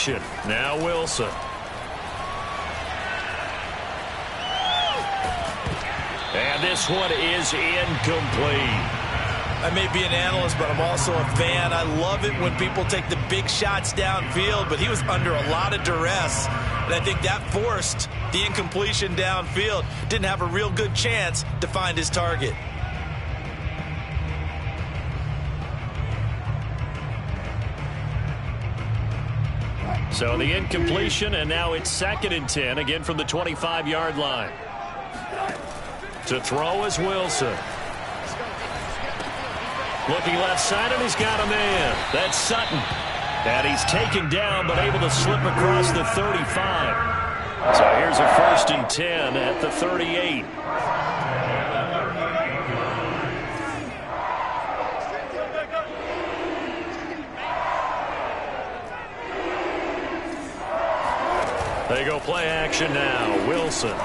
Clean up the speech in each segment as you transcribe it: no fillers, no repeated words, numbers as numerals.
action. Now Wilson. And this one is incomplete. I may be an analyst, but I'm also a fan. I love it when people take the big shots downfield, but he was under a lot of duress, and I think that forced the incompletion downfield. Didn't have a real good chance to find his target. So the incompletion, and now it's 2nd and 10, again from the 25-yard line. To throw is Wilson. Looking left side, and he's got a man. That's Sutton. And he's taken down, but able to slip across the 35. So here's a 1st and 10 at the 38. They go play action now. Wilson.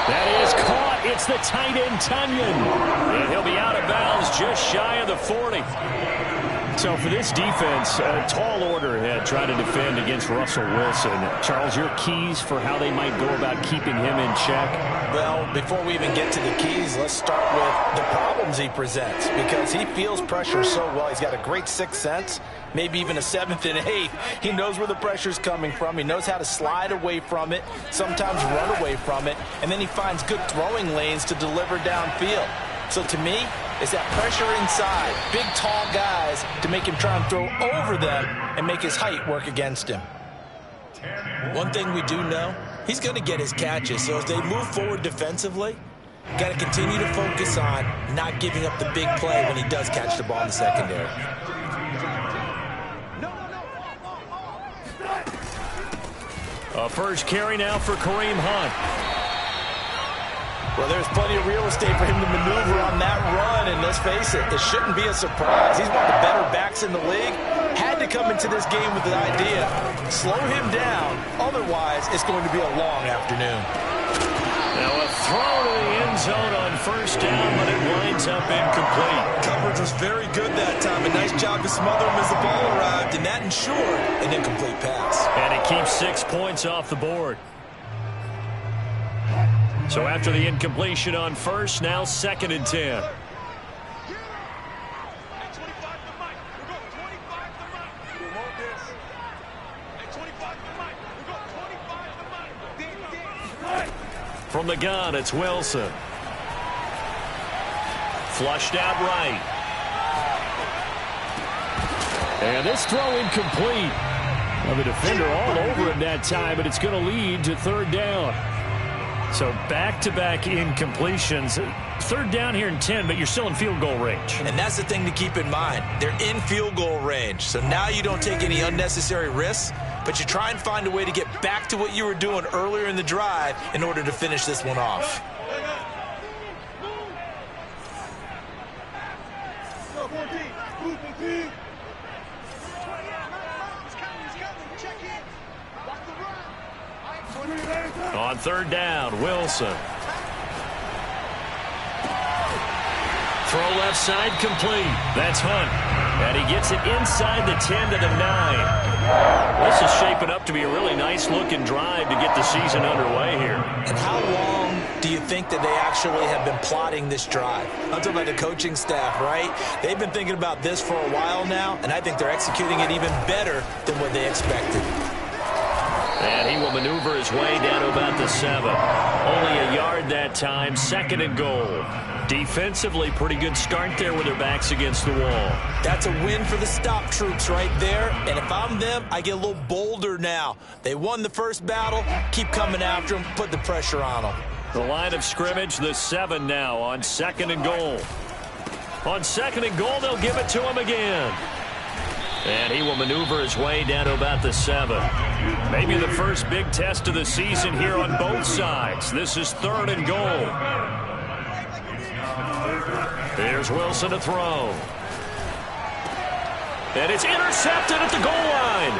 That is caught. It's the tight end, Tunyon. And he'll be out of bounds just shy of the 40. So for this defense, a tall order ahead trying to defend against Russell Wilson. Charles, your keys for how they might go about keeping him in check? Well, before we even get to the keys, let's start with the problems he presents, because he feels pressure so well. He's got a great sixth sense, maybe even a 7th and 8th. He knows where the pressure's coming from. He knows how to slide away from it, sometimes run away from it, and then he finds good throwing lanes to deliver downfield. So to me, it's that pressure inside, big, tall guys to make him try and throw over them and make his height work against him. One thing we do know, he's going to get his catches. So as they move forward defensively, got to continue to focus on not giving up the big play when he does catch the ball in the secondary. A first carry now for Kareem Hunt. Well, there's plenty of real estate for him to maneuver on that run, and let's face it, it shouldn't be a surprise. He's one of the better backs in the league. Had to come into this game with the idea, slow him down, otherwise it's going to be a long afternoon. Now a throw to the end zone on 1st down, but it winds up incomplete. Coverage was very good that time. A nice job to smother him as the ball arrived, and that ensured an incomplete pass. And it keeps 6 points off the board. So after the incompletion on 1st, now 2nd and 10. From the gun, it's Wilson. Flushed out right. And this throw incomplete. Well, the defender all over him that time, but it's going to lead to 3rd down. So back-to-back incompletions. 3rd down here in 10, but you're still in field goal range. And that's the thing to keep in mind. They're in field goal range. So now you don't take any unnecessary risks, but you try and find a way to get back to what you were doing earlier in the drive in order to finish this one off. On 3rd down, Wilson. Throw left side complete. That's Hunt. And he gets it inside the 10 to the 9. This is shaping up to be a really nice-looking drive to get the season underway here. And how long do you think that they actually have been plotting this drive? I'm talking about the coaching staff, right? They've been thinking about this for a while now, and I think they're executing it even better than what they expected. And he will maneuver his way down to about the 7. Only a yard that time, 2nd and goal. Defensively, pretty good start there with their backs against the wall. That's a win for the stop troops right there. And if I'm them, I get a little bolder now. They won the first battle. Keep coming after them. Put the pressure on them. The line of scrimmage, the 7 now on 2nd and goal. On 2nd and goal, they'll give it to him again. And he will maneuver his way down to about the 7. Maybe the first big test of the season here on both sides. This is 3rd and goal. Here's Wilson to throw. And it's intercepted at the goal line.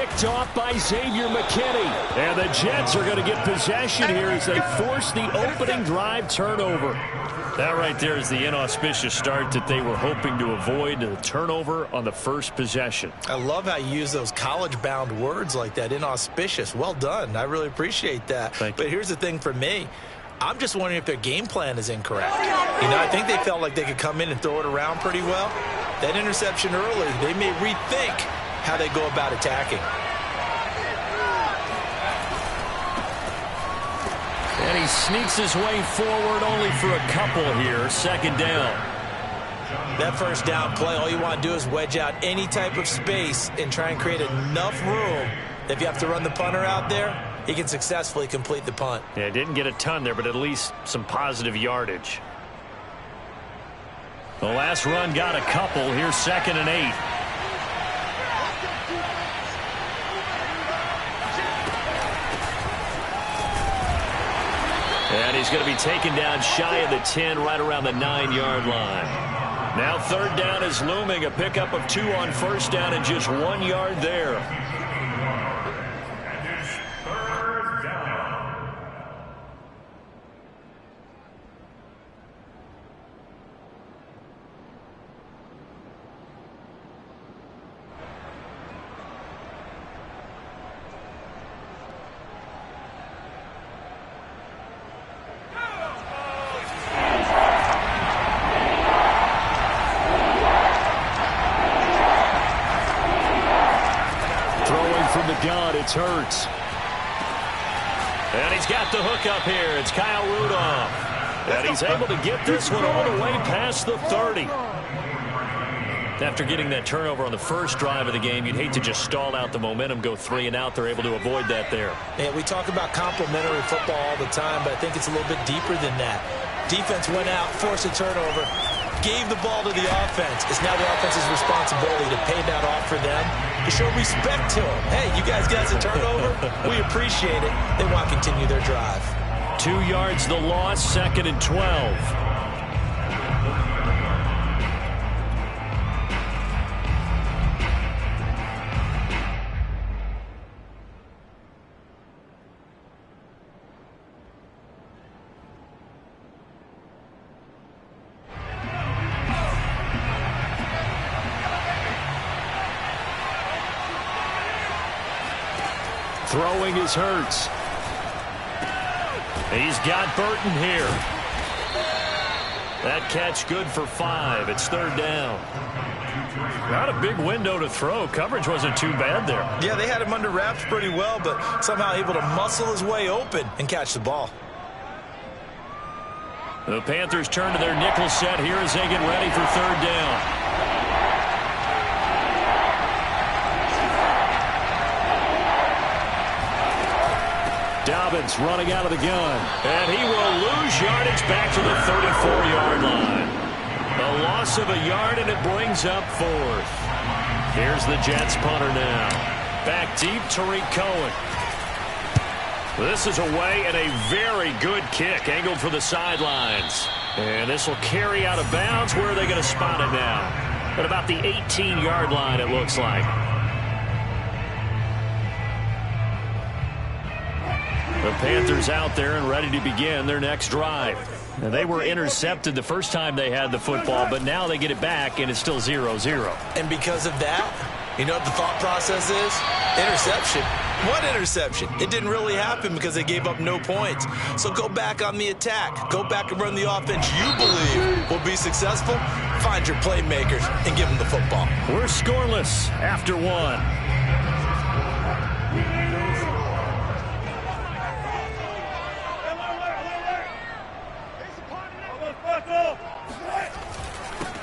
Picked off by Xavier McKinney. And the Jets are going to get possession here as they force the opening drive turnover. That right there is the inauspicious start that they were hoping to avoid, the turnover on the first possession. I love how you use those college-bound words like that, inauspicious. Well done. I really appreciate that. But here's the thing for me. I'm just wondering if their game plan is incorrect. You know, I think they felt like they could come in and throw it around pretty well. That interception early, they may rethink how they go about attacking. And he sneaks his way forward only for a couple here. Second down. That first down play, all you want to do is wedge out any type of space and try and create enough room. If you have to run the punter out there, he can successfully complete the punt. Yeah, didn't get a ton there, but at least some positive yardage. The last run got a couple. Here's 2nd and 8. And he's going to be taken down shy of the 10, right around the 9-yard line. Now 3rd down is looming, a pickup of 2 on 1st down and just 1 yard there. It's Hurts. And he's got the hook up here. It's Kyle Rudolph. And he's able to get this one all the way past the 30. After getting that turnover on the first drive of the game, you'd hate to just stall out the momentum, go 3 and out. They're able to avoid that there. Yeah, we talk about complementary football all the time, but I think it's a little bit deeper than that. Defense went out, forced a turnover, gave the ball to the offense. It's now the offense's responsibility to pay that off for them, to show respect to them. Hey, you guys got a turnover? We appreciate it. They want to continue their drive. 2 yards the loss, 2nd and 12. Throwing is Hurts. He's got Burton here. That catch good for 5. It's 3rd down. Not a big window to throw. Coverage wasn't too bad there. Yeah, they had him under wraps pretty well, but somehow able to muscle his way open and catch the ball. The Panthers turn to their nickel set here as they get ready for 3rd down. Dobbins running out of the gun. And he will lose yardage back to the 34-yard line. A loss of a yard, and it brings up 4th. Here's the Jets punter now. Back deep, Tariq Cohen. This is away, and a very good kick angled for the sidelines. And this will carry out of bounds. Where are they going to spot it now? At about the 18-yard line, it looks like. The Panthers out there and ready to begin their next drive. Now, they were intercepted the first time they had the football, but now they get it back, and it's still 0-0. And because of that, you know what the thought process is? Interception. What interception? It didn't really happen because they gave up no points. So go back on the attack. Go back and run the offense you believe will be successful. Find your playmakers and give them the football. We're scoreless after 1.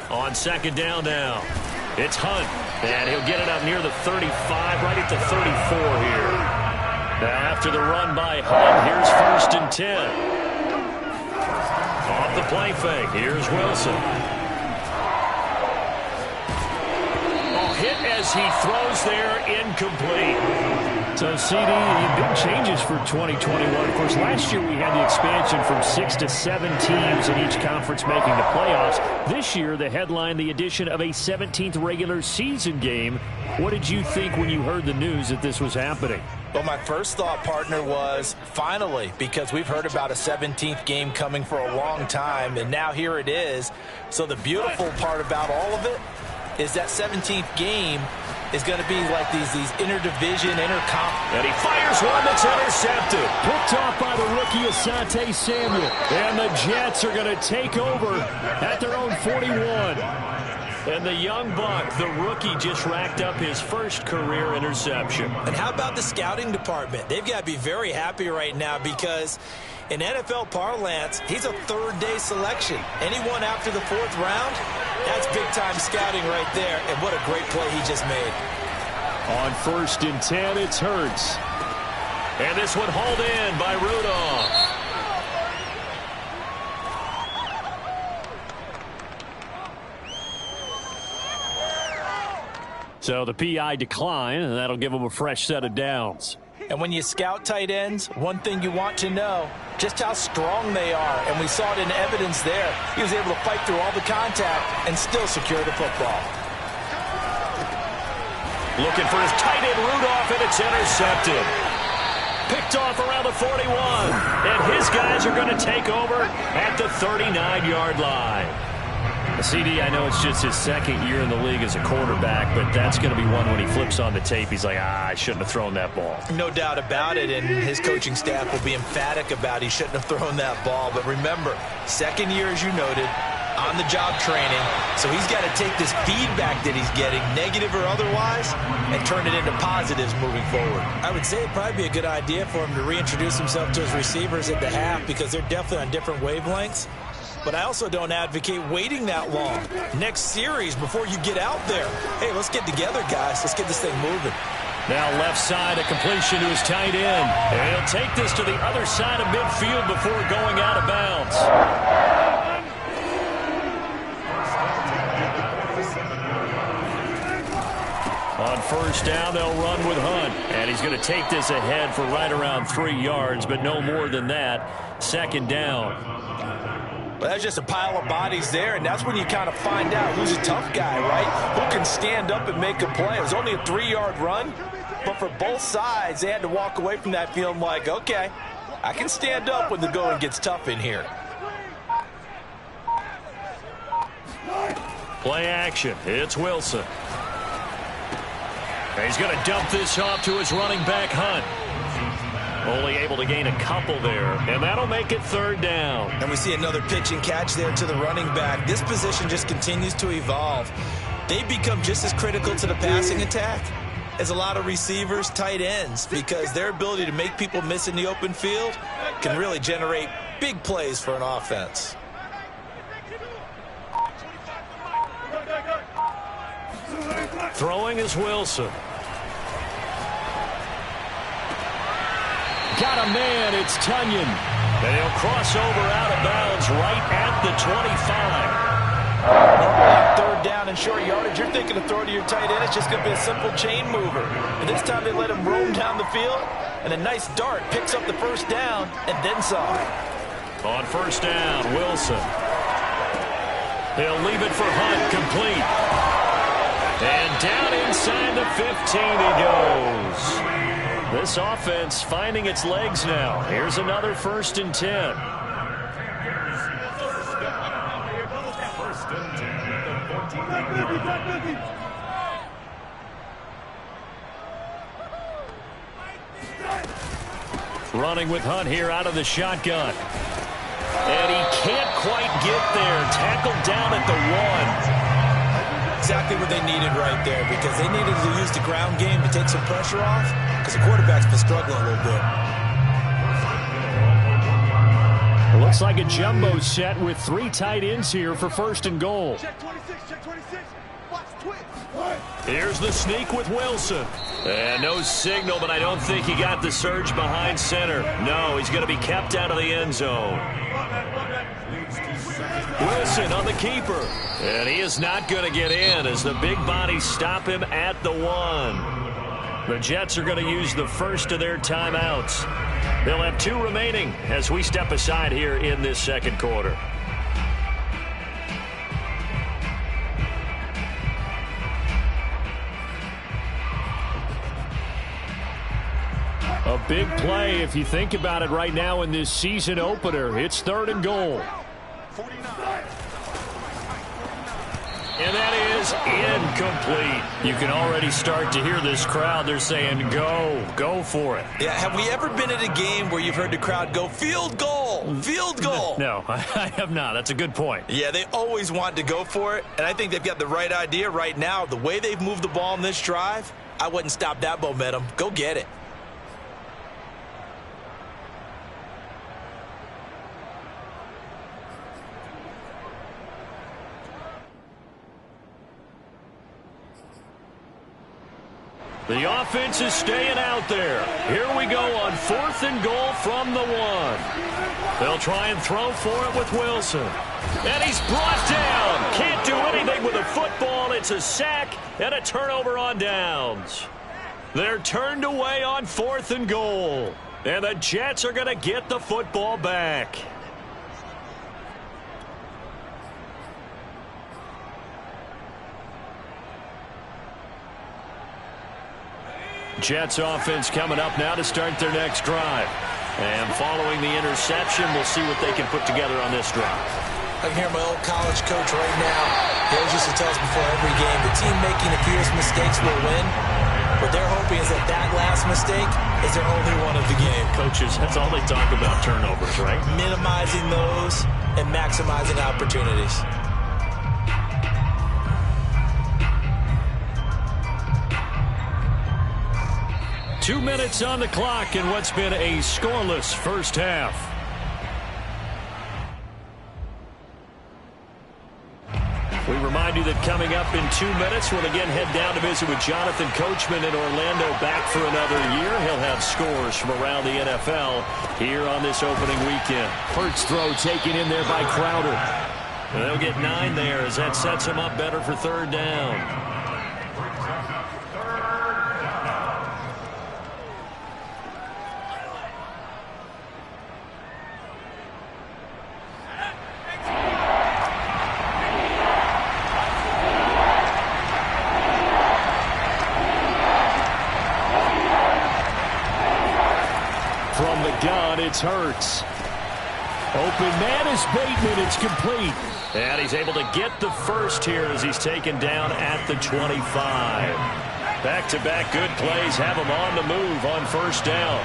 On 2nd down now, it's Hunt, and he'll get it up near the 35, right at the 34 here. Now after the run by Hunt, here's 1st and 10. Off the play fake, here's Wilson. Oh, hit as he throws there, incomplete. So, CD, big changes for 2021. Of course, last year we had the expansion from 6 to 7 teams in each conference making the playoffs. This year, the headline, the addition of a 17th regular season game. What did you think when you heard the news that this was happening? Well, my first thought, partner, was finally, because we've heard about a 17th game coming for a long time, and now here it is. So the beautiful part about all of it is that 17th game is going to be like these interdivision, intercom. And he fires one that's intercepted. Picked off by the rookie Asante Samuel. And the Jets are going to take over at their own 41. And the young buck, the rookie, just racked up his first career interception. And how about the scouting department? They've got to be very happy right now because in NFL parlance, he's a third-day selection. Anyone after the 4th round, that's big-time scouting right there. And what a great play he just made. On 1st and 10, it's Hurts. And this one hauled in by Rudolph. So the PI decline, and that'll give them a fresh set of downs. And when you scout tight ends, one thing you want to know, just how strong they are. And we saw it in evidence there. He was able to fight through all the contact and still secure the football. Looking for his tight end, Rudolph, and it's intercepted. Picked off around the 41. And his guys are going to take over at the 39-yard line. CD, I know it's just his 2nd year in the league as a quarterback, but that's going to be one when he flips on the tape. He's like, I shouldn't have thrown that ball. No doubt about it, and his coaching staff will be emphatic about he shouldn't have thrown that ball. But remember, 2nd year, as you noted, on-the-job training. So he's got to take this feedback that he's getting, negative or otherwise, and turn it into positives moving forward. I would say it'd probably be a good idea for him to reintroduce himself to his receivers at the half because they're definitely on different wavelengths. But I also don't advocate waiting that long. Next series, before you get out there, hey, let's get together, guys. Let's get this thing moving. Now left side, a completion to his tight end. And he'll take this to the other side of midfield before going out of bounds. On 1st down, they'll run with Hunt. And he's going to take this ahead for right around 3 yards, but no more than that. 2nd down. Well, that's just a pile of bodies there, and that's when you kind of find out who's a tough guy, right? Who can stand up and make a play. It was only a 3-yard run, but for both sides, they had to walk away from that feeling like, okay, I can stand up when the going gets tough in here. Play action. It's Wilson. And he's going to dump this off to his running back, Hunt. Only able to gain a couple there, and that'll make it 3rd down. And we see another pitch and catch there to the running back. This position just continues to evolve. They become just as critical to the passing attack as a lot of receivers, tight ends, because their ability to make people miss in the open field can really generate big plays for an offense. Throwing is Wilson. Got a man, it's Tunyon. And he'll cross over out of bounds right at the 25. 3rd down and short yardage. You're thinking to throw to your tight end. It's just going to be a simple chain mover. And this time they let him roam down the field. And a nice dart picks up the 1st down and then some. On 1st down, Wilson. He'll leave it for Hunt, complete. And down inside the 15 he goes. This offense finding its legs now. Here's another 1st and 10. Running with Hunt here out of the shotgun. And he can't quite get there. Tackled down at the 1. Exactly what they needed right there, because they needed to use the ground game to take some pressure off, because the quarterback's been struggling a little bit. It looks like a jumbo set with 3 tight ends here for 1st and goal. Check 26, check 26. Watch, twitch. Here's the sneak with Wilson. And no signal, but I don't think he got the surge behind center. No, he's going to be kept out of the end zone. Wilson on the keeper. And he is not going to get in as the big bodies stop him at the 1. The Jets are going to use the first of their timeouts. They'll have 2 remaining as we step aside here in this second quarter. A big play if you think about it right now in this season opener. It's 3rd and goal. And that is incomplete. You can already start to hear this crowd. They're saying, go for it. Yeah, have we ever been at a game where you've heard the crowd go, field goal, field goal? No, I have not. That's a good point. Yeah, they always want to go for it, and I think they've got the right idea right now. The way they've moved the ball in this drive, I wouldn't stop that momentum. Go get it. The offense is staying out there. Here we go on 4th and goal from the 1. They'll try and throw for it with Wilson. And he's brought down. Can't do anything with a football. It's a sack and a turnover on downs. They're turned away on 4th and goal. And the Jets are going to get the football back. Jets offense coming up now to start their next drive. And following the interception, we'll see what they can put together on this drive. I can hear my old college coach right now. He always used to tell us before every game, the team making the fewest mistakes will win. What they're hoping is that that last mistake is their only one of the game. Coaches, that's all they talk about, turnovers, right? Minimizing those and maximizing opportunities. 2 minutes on the clock in what's been a scoreless first half. We remind you that coming up in 2 minutes, we'll again head down to visit with Jonathan Coachman in Orlando, back for another year. He'll have scores from around the NFL here on this opening weekend. Hurts throw taken in there by Crowder. And they'll get 9 there as that sets him up better for 3rd down. It's Hurts. Open man is Bateman. It's complete. And he's able to get the first here as he's taken down at the 25. Back-to-back good plays have him on the move on 1st down.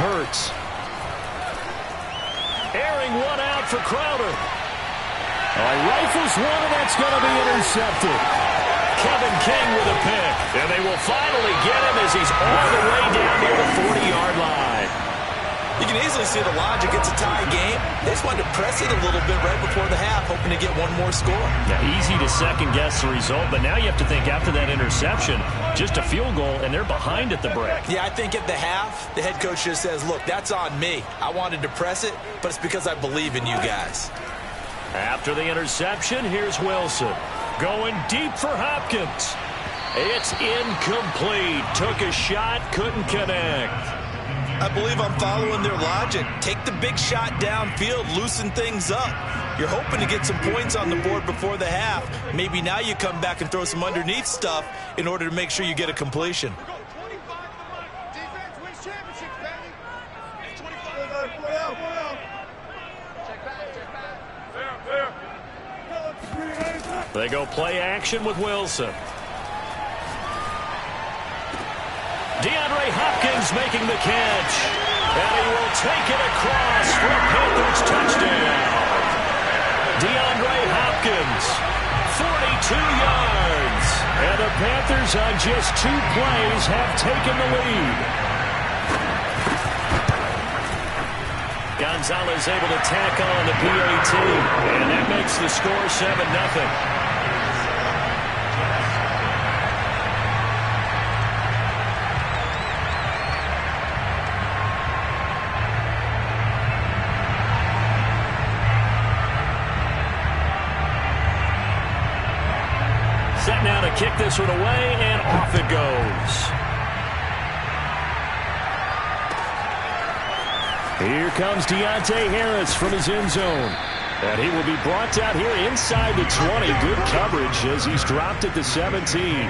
Hurts. Airing one out for Crowder. Rifles one, and that's going to be intercepted. Kevin King with a pick. And they will finally get him as he's all the way down near the 40-yard line. You can easily see the logic. It's a tie game. They just wanted to press it a little bit right before the half, hoping to get one more score. Now, easy to second-guess the result, but now you have to think after that interception, just a field goal, and they're behind at the break. Yeah, I think at the half, the head coach just says, look, that's on me. I wanted to press it, but it's because I believe in you guys. After the interception, here's Wilson. Going deep for Hopkins. It's incomplete. Took a shot, couldn't connect. I believe I'm following their logic. Take the big shot downfield, loosen things up. You're hoping to get some points on the board before the half. Maybe now you come back and throw some underneath stuff in order to make sure you get a completion. They go play action with Wilson. DeAndre Hopkins making the catch. And he will take it across for a Panthers touchdown. DeAndre Hopkins, 42 yards. And the Panthers on just 2 plays have taken the lead. Gonzalez able to tack on the PAT. And that makes the score 7-0. set now to kick this one away, and off it goes. Here comes Deontay Harris from his end zone. And he will be brought down here inside the 20. Good coverage as he's dropped at the 17.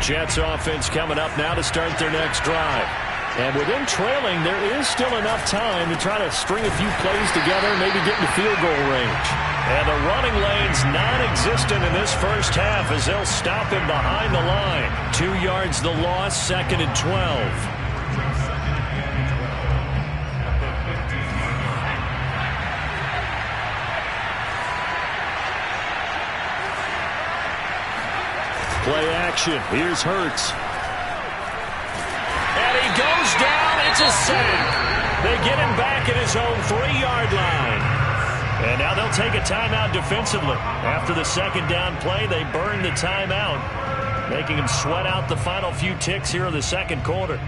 Jets offense coming up now to start their next drive. And with them trailing, there is still enough time to try to string a few plays together and maybe get into field goal range. And the running lane's non-existent in this first half as they'll stop him behind the line. 2 yards the loss, 2nd and 12. Play action. Here's Hurts. And he goes down. It's a sack. They get him back at his own 3-yard line. And now they'll take a timeout defensively. After the second down play, they burn the timeout, making him sweat out the final few ticks here in the second quarter.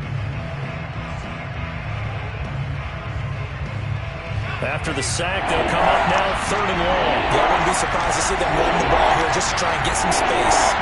After the sack, they'll come up now 3rd and long. Yeah, I wouldn't be surprised to see them run the ball here just to try and get some space.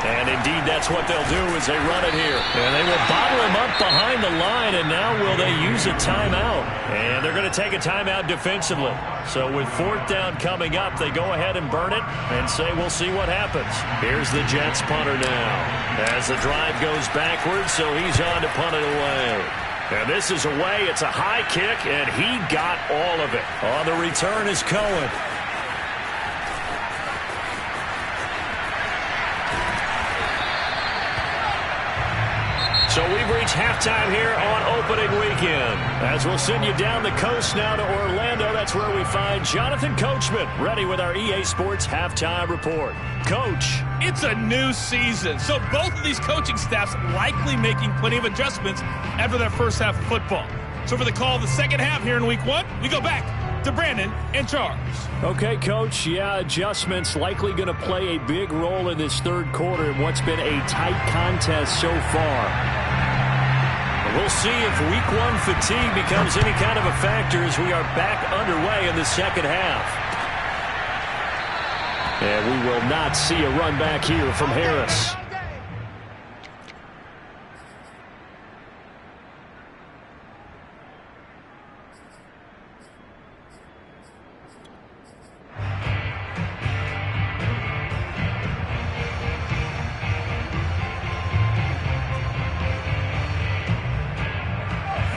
And indeed, that's what they'll do as they run it here. And they will bottle him up behind the line, and now will they use a timeout? And they're going to take a timeout defensively. So with 4th down coming up, they go ahead and burn it and say, we'll see what happens. Here's the Jets punter now. As the drive goes backwards, so he's on to punt it away. And this is away. It's a high kick, and he got all of it. On the return is Cohen. So we've reached halftime here on opening weekend. As we'll send you down the coast now to Orlando, that's where we find Jonathan Coachman, ready with our EA Sports Halftime Report. Coach. It's a new season, so both of these coaching staffs likely making plenty of adjustments after their first half of football. So for the call of the second half here in Week 1, we go back to Brandon and Charles. Okay, Coach. Yeah, adjustments likely going to play a big role in this third quarter in what's been a tight contest so far. We'll see if Week 1 fatigue becomes any kind of a factor as we are back underway in the second half. And we will not see a run back here from Harris.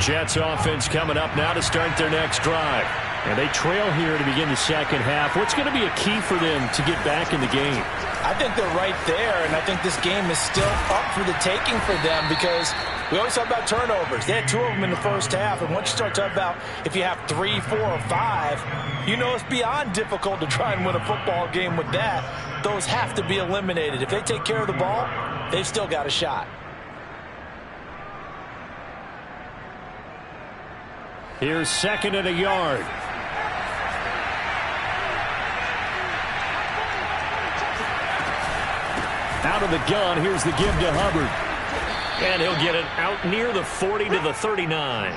Jets offense coming up now to start their next drive. And they trail here to begin the second half. What's going to be a key for them to get back in the game? I think they're right there, and I think this game is still up for the taking for them because we always talk about turnovers. They had 2 of them in the first half, and once you start talking about if you have 3, 4, or 5, you know it's beyond difficult to try and win a football game with that. Those have to be eliminated. If they take care of the ball, they've still got a shot. Here's 2nd and a yard. Out of the gun, here's the give to Hubbard. And he'll get it out near the 40 to the 39.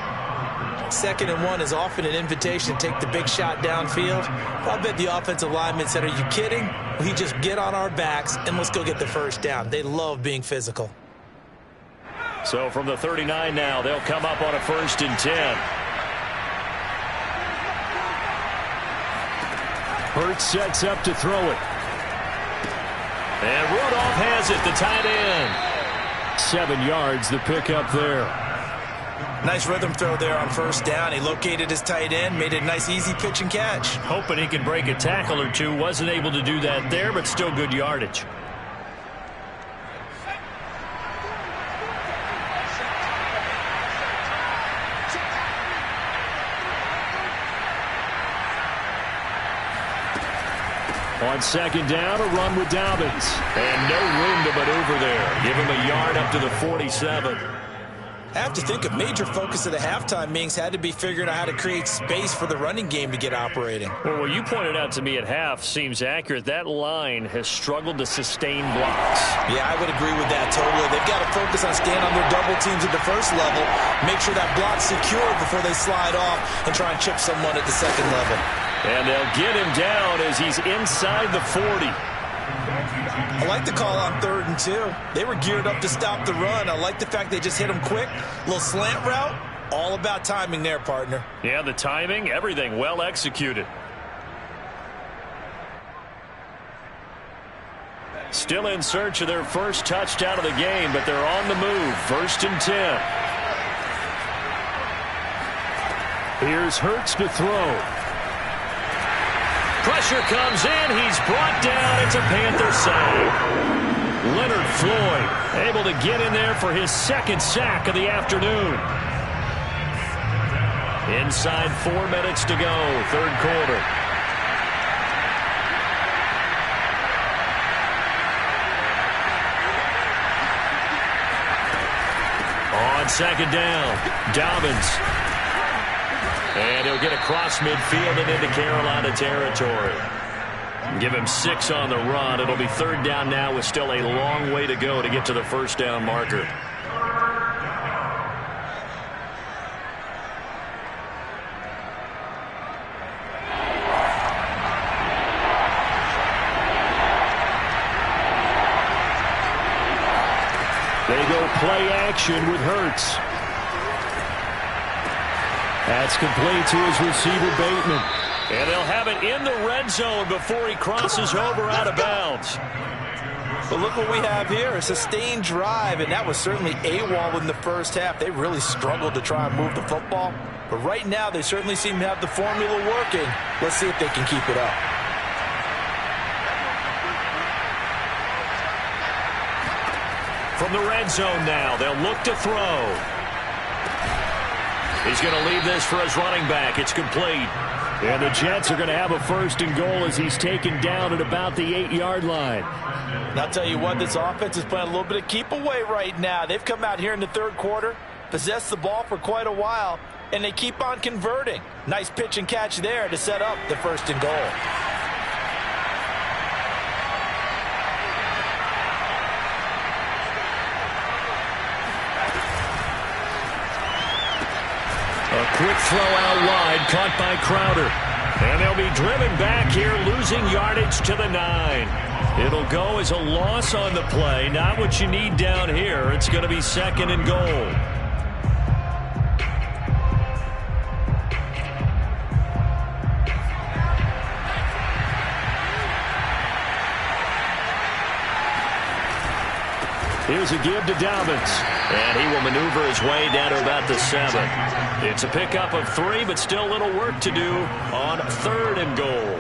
2nd and 1 is often an invitation to take the big shot downfield. I bet the offensive lineman said, are you kidding? We just get on our backs and let's go get the first down. They love being physical. So from the 39 now, they'll come up on a 1st and 10. Hurts sets up to throw it. And Rudolph has it, the tight end. 7 yards, the pickup there. Nice rhythm throw there on 1st down. He located his tight end, made it a nice easy pitch and catch. Hoping he could break a tackle or two. Wasn't able to do that there, but still good yardage. On 2nd down, a run with Dobbins. And no room to maneuver there. Give him a yard up to the 47. I have to think a major focus of the halftime meetings had to be figuring out how to create space for the running game to get operating. Well, what you pointed out to me at half seems accurate. That line has struggled to sustain blocks. Yeah, I would agree with that totally. They've got to focus on staying on their double teams at the first level, make sure that block's secure before they slide off and try and chip someone at the second level. And they'll get him down as he's inside the 40. I like the call on 3rd and 2. They were geared up to stop the run. I like the fact they just hit him quick. Little slant route. All about timing there, partner. Yeah, the timing, everything well executed. Still in search of their first touchdown of the game, but they're on the move. 1st and 10. Here's Hurts to throw. Pressure comes in. He's brought down. It's a Panther sack. Leonard Floyd able to get in there for his 2nd sack of the afternoon. Inside 4 minutes to go, 3rd quarter. On 2nd down, Dobbins. And he'll get across midfield and into Carolina territory. Give him 6 on the run. It'll be 3rd down now with still a long way to go to get to the 1st down marker. They go play action with Hurts. That's complete to his receiver, Bateman. And they'll have it in the red zone before he crosses over out of bounds. But look what we have here, a sustained drive, and that was certainly AWOL in the first half. They really struggled to try and move the football. But right now, they certainly seem to have the formula working. Let's see if they can keep it up. From the red zone now, they'll look to throw. He's going to leave this for his running back. It's complete. And the Jets are going to have a 1st and goal as he's taken down at about the 8-yard line. And I'll tell you what, this offense is playing a little bit of keep away right now. They've come out here in the 3rd quarter, possessed the ball for quite a while, and they keep on converting. Nice pitch and catch there to set up the 1st and goal. A quick throw out wide, caught by Crowder. And they'll be driven back here, losing yardage to the 9. It'll go as a loss on the play. Not what you need down here. It's going to be 2nd and goal. Here's a give to Dobbins. And he will maneuver his way down to about the 7. It's a pickup of 3, but still a little work to do on 3rd and goal.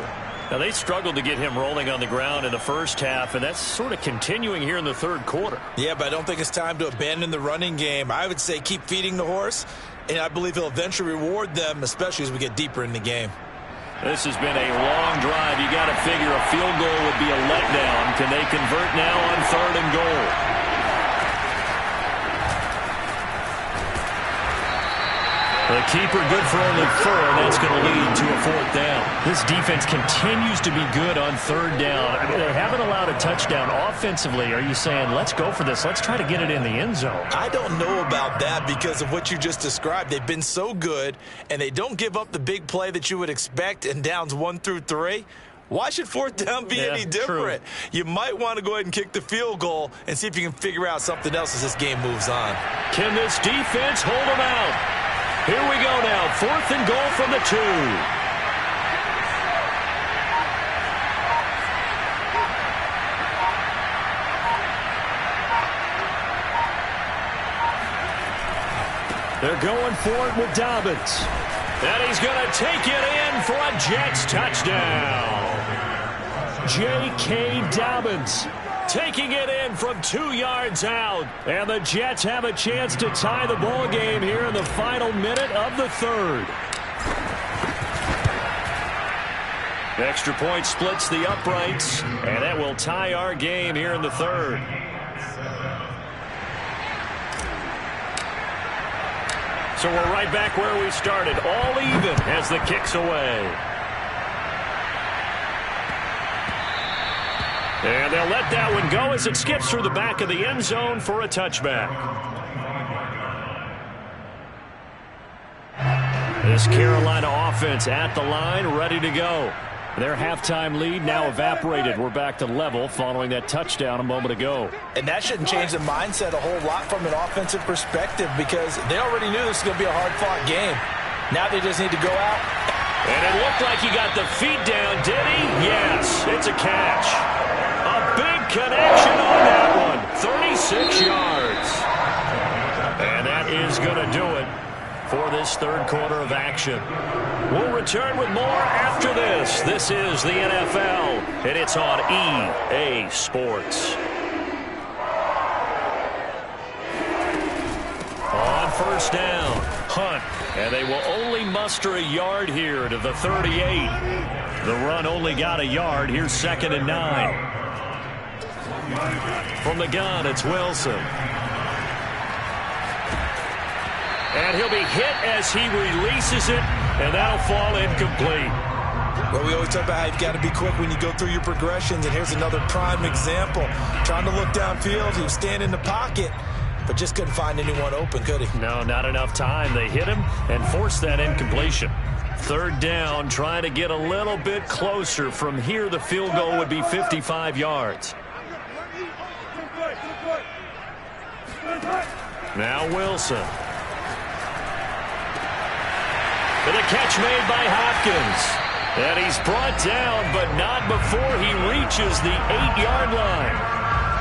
Now, they struggled to get him rolling on the ground in the first half, and that's sort of continuing here in the 3rd quarter. Yeah, but I don't think it's time to abandon the running game. I would say keep feeding the horse, and I believe he'll eventually reward them, especially as we get deeper in the game. This has been a long drive. You got to figure a field goal would be a letdown. Can they convert now on 3rd and goal? The keeper good for only 4, and that's going to lead to a 4th down. This defense continues to be good on 3rd down. I mean, they haven't allowed a touchdown offensively. Are you saying, let's go for this, let's try to get it in the end zone? I don't know about that because of what you just described. They've been so good, and they don't give up the big play that you would expect in downs 1 through 3. Why should 4th down be any different? True. You might want to go ahead and kick the field goal and see if you can figure out something else as this game moves on. Can this defense hold them out? Here we go now, 4th and goal from the 2. They're going for it with Dobbins. And he's going to take it in for a Jets touchdown. J.K. Dobbins taking it in from 2 yards out. And the Jets have a chance to tie the ball game here in the final minute of the 3rd. Extra point splits the uprights, and that will tie our game here in the 3rd. So we're right back where we started, all even as the kick's away. And they'll let that one go as it skips through the back of the end zone for a touchback. This Carolina offense at the line, ready to go. Their halftime lead now evaporated. We're back to level following that touchdown a moment ago. And that shouldn't change the mindset a whole lot from an offensive perspective because they already knew this was going to be a hard-fought game. Now they just need to go out. And it looked like he got the feet down, did he? Yes, it's a catch. A big connection on that one. 36 yards. And that is going to do it for this third quarter of action. We'll return with more after this. This is the NFL, and it's on EA Sports. On first down, Hunt, and they will only muster a yard here to the 38. The run only got a yard. Here's 2nd and 9. From the gun, it's Wilson. And he'll be hit as he releases it, and that'll fall incomplete. Well, we always talk about how you've got to be quick when you go through your progressions, and here's another prime example. Trying to look downfield, he was standing in the pocket, but just couldn't find anyone open, could he? No, not enough time. They hit him and forced that incompletion. Third down, trying to get a little bit closer. From here, the field goal would be 55 yards. Now Wilson. With a catch made by Hopkins. And he's brought down, but not before he reaches the 8-yard line.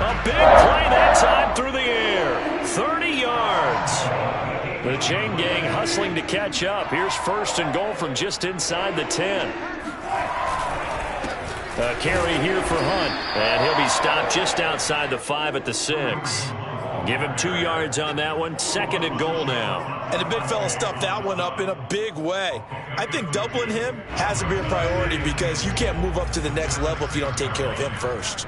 A big play that time through the air. 30 yards. The chain gang hustling to catch up. Here's 1st and goal from just inside the 10. A carry here for Hunt. And he'll be stopped just outside the 5 at the 6. Give him 2 yards on that one. 2nd and goal now. And the big fella stuffed that one up in a big way. I think doubling him has to be a priority because you can't move up to the next level if you don't take care of him first.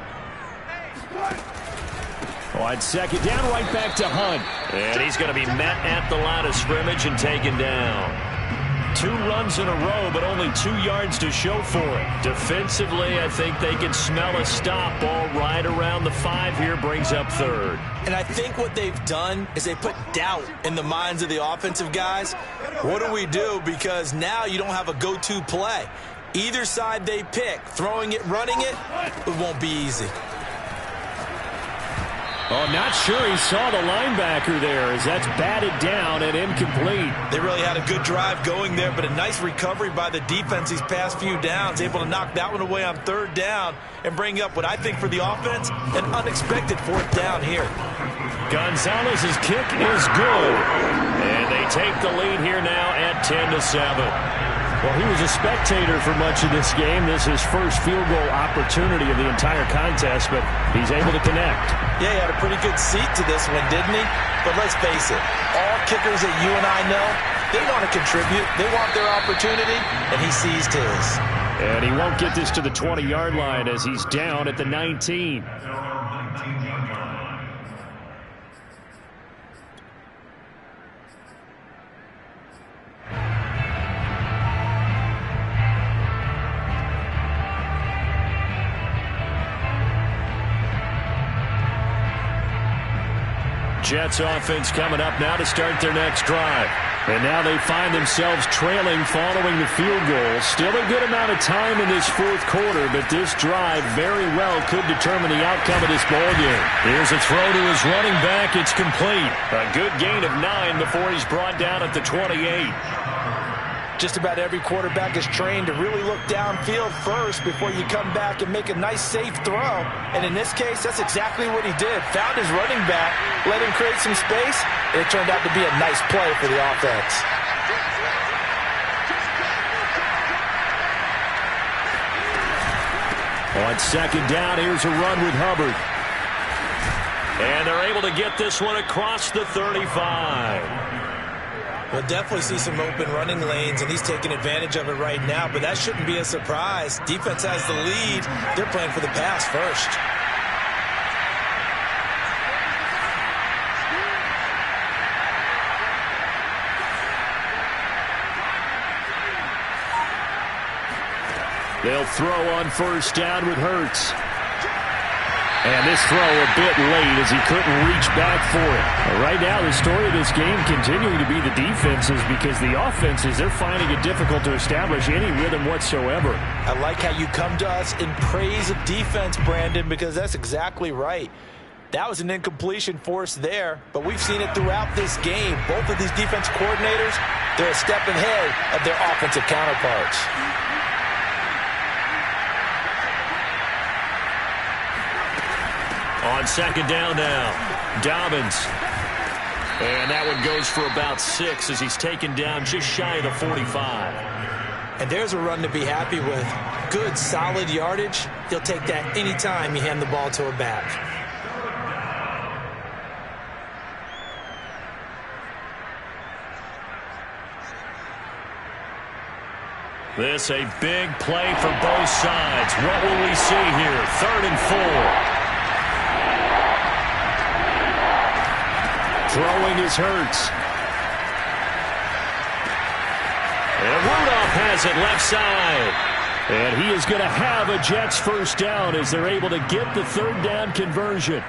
On 2nd down, right back to Hunt. And he's going to be met at the line of scrimmage and taken down. 2 runs in a row, but only 2 yards to show for it. Defensively, I think they can smell a stop. Ball right around the 5 here, brings up 3rd. And I think what they've done is they put doubt in the minds of the offensive guys. What do we do? Because now you don't have a go-to play. Either side they pick, throwing it, running it, it won't be easy. Oh, not sure he saw the linebacker there as that's batted down and incomplete. They really had a good drive going there, but a nice recovery by the defense these past few downs, able to knock that one away on 3rd down and bring up what I think for the offense, an unexpected 4th down here. Gonzalez's kick is good, and they take the lead here now at 10-7. Well, he was a spectator for much of this game. This is his first field goal opportunity of the entire contest, but he's able to connect. Yeah, he had a pretty good seat to this one, didn't he? But let's face it, all kickers that you and I know, they want to contribute. They want their opportunity, and he seized his. And he won't get this to the 20-yard line as he's down at the 19. Jets offense coming up now to start their next drive. And now they find themselves trailing following the field goal. Still a good amount of time in this 4th quarter, but this drive very well could determine the outcome of this ballgame. Here's a throw to his running back. It's complete. A good gain of 9 before he's brought down at the 28. Just about every quarterback is trained to really look downfield first before you come back and make a nice, safe throw. And in this case, that's exactly what he did. Found his running back, let him create some space, and it turned out to be a nice play for the offense. On 2nd down, here's a run with Hubbard. And they're able to get this one across the 35. We'll definitely see some open running lanes, and he's taking advantage of it right now, but that shouldn't be a surprise. Defense has the lead. They're playing for the pass first. They'll throw on first down with Hurts. And this throw a bit late as he couldn't reach back for it. Right now, the story of this game continuing to be the defenses, because the offenses, they're finding it difficult to establish any rhythm whatsoever. I like how you come to us in praise of defense, Brandon, because that's exactly right. That was an incompletion forced there, but we've seen it throughout this game. Both of these defense coordinators, they're a step ahead of their offensive counterparts. On second down now, Dobbins. And that one goes for about 6 as he's taken down just shy of the 45. And there's a run to be happy with. Good, solid yardage. He'll take that anytime you hand the ball to a back. This a big play for both sides. What will we see here? 3rd and 4. Throwing is Hurts. And Rudolph has it left side. And he is going to have a Jets first down as they're able to get the 3rd down conversion.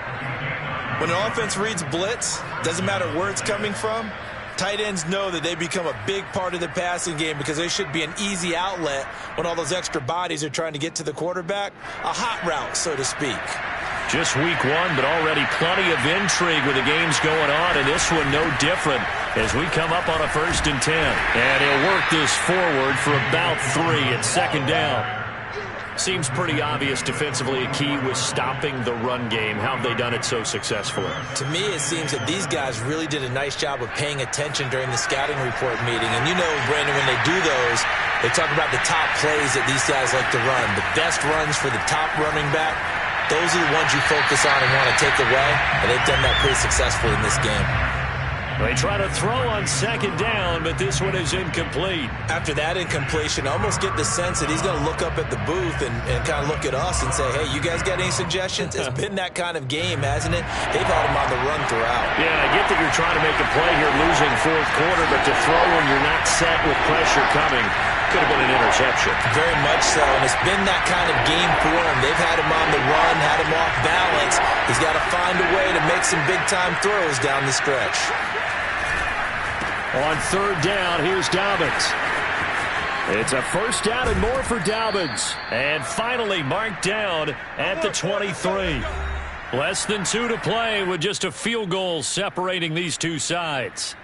When an offense reads blitz, doesn't matter where it's coming from, tight ends know that they become a big part of the passing game because they should be an easy outlet when all those extra bodies are trying to get to the quarterback. A hot route, so to speak. Just week 1, but already plenty of intrigue with the games going on, and this one no different as we come up on a 1st and 10. And he'll work this forward for about 3 at 2nd down. Seems pretty obvious defensively a key was stopping the run game. How have they done it so successfully? To me, it seems that these guys really did a nice job of paying attention during the scouting report meeting. And you know, Brandon, when they do those, they talk about the top plays that these guys like to run. The best runs for the top running back, those are the ones you focus on and want to take away. And they've done that pretty successfully in this game. They try to throw on 2nd down, but this one is incomplete. After that incompletion, I almost get the sense that he's going to look up at the booth and kind of look at us and say, hey, you guys got any suggestions? It's been that kind of game, hasn't it? They've had him on the run throughout. Yeah, I get that you're trying to make a play here, losing 4th quarter, but to throw when you're not set with pressure coming could have been an interception. Very much so, and it's been that kind of game for him. They've had him on the run, had him off balance. He's got to find a way to make some big-time throws down the stretch. On 3rd down, here's Dobbins. It's a 1st down and more for Dobbins. And finally marked down at the 23. Less than 2 to play with just a field goal separating these two sides.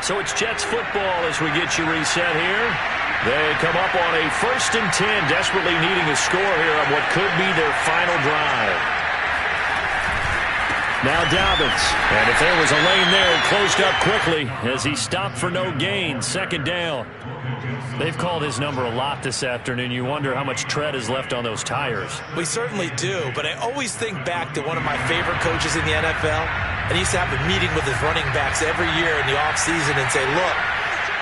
So it's Jets football as we get you reset here. They come up on a 1st and 10, desperately needing a score here on what could be their final drive. Now Dobbins. And if there was a lane there, it closed up quickly as he stopped for no gain. 2nd down. They've called his number a lot this afternoon. You wonder how much tread is left on those tires. We certainly do, but I always think back to one of my favorite coaches in the NFL. And he used to have a meeting with his running backs every year in the offseason and say, look,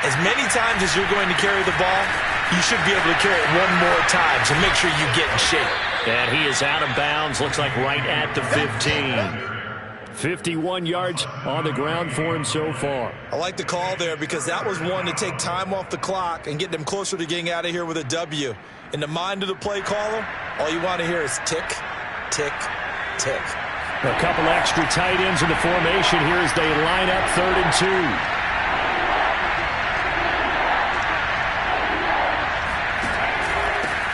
as many times as you're going to carry the ball, you should be able to carry it one more time, so make sure you get in shape. And he is out of bounds, looks like right at the 15. 51 yards on the ground for him so far. I like the call there because that was one to take time off the clock and get them closer to getting out of here with a W. In the mind of the play caller, all you want to hear is tick, tick, tick. A couple extra tight ends in the formation here as they line up 3rd and 2.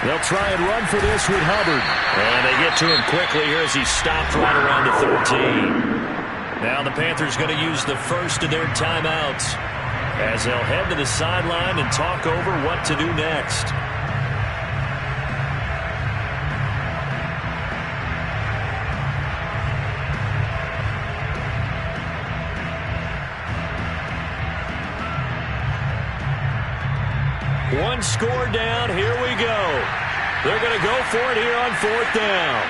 They'll try and run for this with Hubbard. And they get to him quickly here as he stopped right around the 13. Now the Panthers going to use the first of their timeouts as they'll head to the sideline and talk over what to do next. One score down. Here we go. They're going to go for it here on 4th down.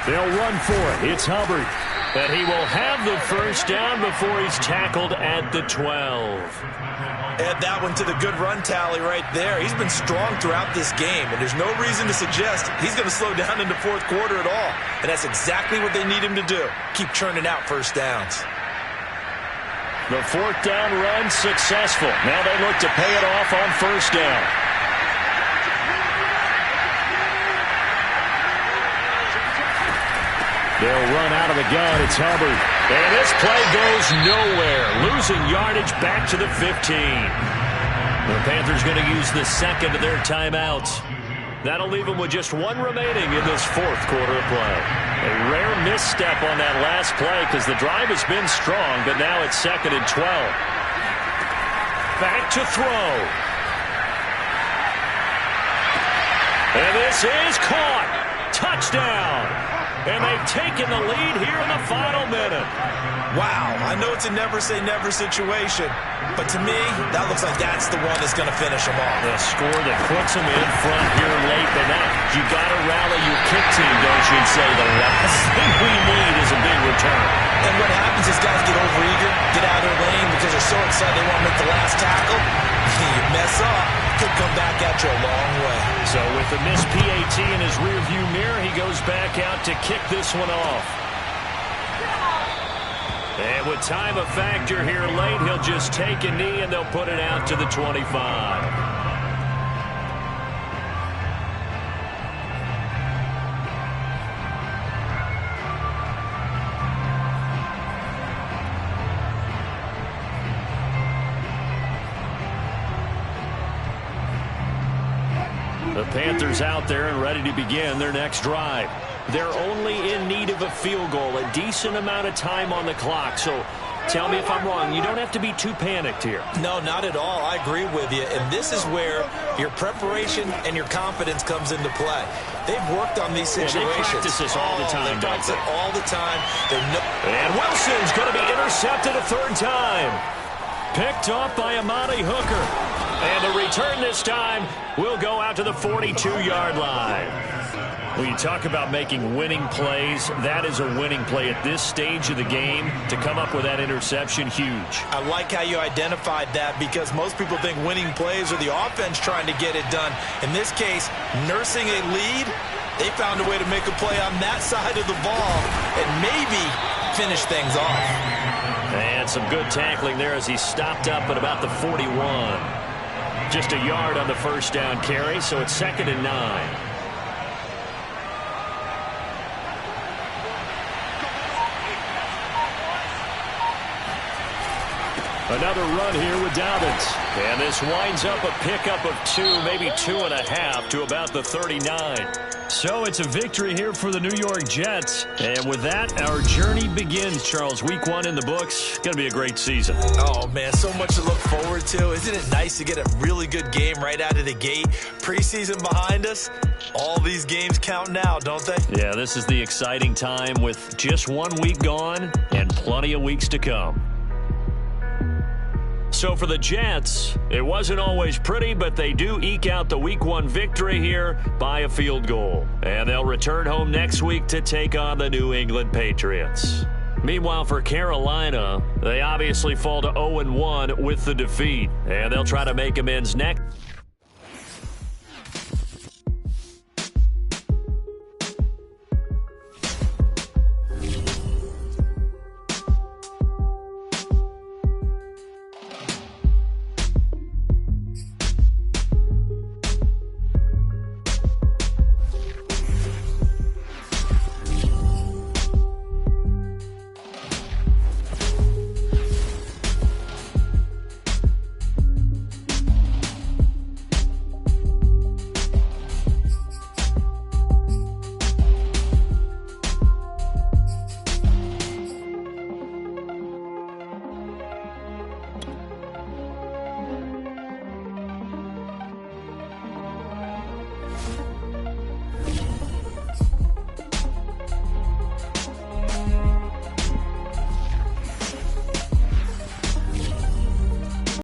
They'll run for it. It's Hubbard. But he will have the first down before he's tackled at the 12. Add that one to the good run tally right there. He's been strong throughout this game, and there's no reason to suggest he's going to slow down in the fourth quarter at all. And that's exactly what they need him to do. Keep churning out first downs. The fourth down run successful. Now they look to pay it off on first down. They'll run out of the gun. It's Hubbard. And this play goes nowhere. Losing yardage back to the 15. The Panthers going to use the second of their timeouts. That'll leave them with just one remaining in this fourth quarter of play. A rare misstep on that last play because the drive has been strong, but now it's 2nd and 12. Back to throw. And this is caught. Touchdown. And they've taken the lead here in the final minute. Wow, I know it's a never-say-never situation, but to me, that looks like that's the one that's going to finish them off. The score that puts them in front here late, but now you got to rally your kick team, don't you, and say the last thing we need is a big return. And what happens is guys get overeager, get out of their lane because they're so excited they want to make the last tackle. You mess up, could come back at you a long way. So with the missed PAT in his rearview mirror, he goes back out to kick this one off. And with time a factor here late, he'll just take a knee and they'll put it out to the 25. The Panthers out there and ready to begin their next drive. They're only in need of a field goal, a decent amount of time on the clock. So tell me if I'm wrong. You don't have to be too panicked here. No, not at all. I agree with you. And this is where your preparation and your confidence comes into play. They've worked on these situations. Yeah, they practice this all the time. They practice it all the time. And Wilson's going to be intercepted a third time. Picked off by Amani Hooker. And the return this time will go out to the 42-yard line. When you talk about making winning plays, that is a winning play at this stage of the game. To come up with that interception, huge. I like how you identified that because most people think winning plays are the offense trying to get it done. In this case, nursing a lead, they found a way to make a play on that side of the ball and maybe finish things off. And some good tackling there as he stopped up at about the 41. Just a yard on the first down carry, so it's 2nd and 9. Another run here with Dobbins. And this winds up a pickup of 2, maybe 2.5 to about the 39. So it's a victory here for the New York Jets. And with that, our journey begins, Charles. Week 1 in the books. Going to be a great season. Oh, man, so much to look forward to. Isn't it nice to get a really good game right out of the gate? Preseason behind us. All these games count now, don't they? Yeah, this is the exciting time with just 1 week gone and plenty of weeks to come. So for the Jets, it wasn't always pretty, but they do eke out the Week 1 victory here by a field goal. And they'll return home next week to take on the New England Patriots. Meanwhile, for Carolina, they obviously fall to 0-1 with the defeat. And they'll try to make amends next.